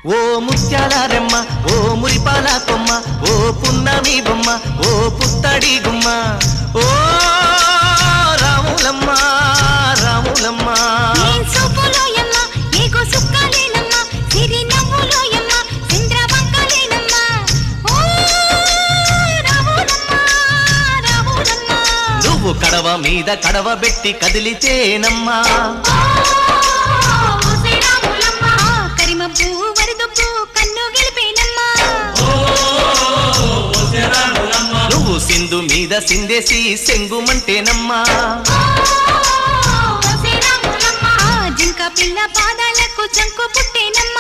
ఓ ముత్యాల రెమ్మ ఓ మురిపాల కొమ్మ ఓ పున్నమి బొమ్మ ఓ పుత్తడి గుమ్మ ఓ రాములమ్మ రాములమ్మ నువ్వు కడవ మీద కడవ పెట్టి కదిలితేనమ్మా నువ్వు సింధు మీద సిందేసి సెంగుమంటేనమ్మా జింక పిల్ల పాదాలకు జంకు పుట్టేనమ్మా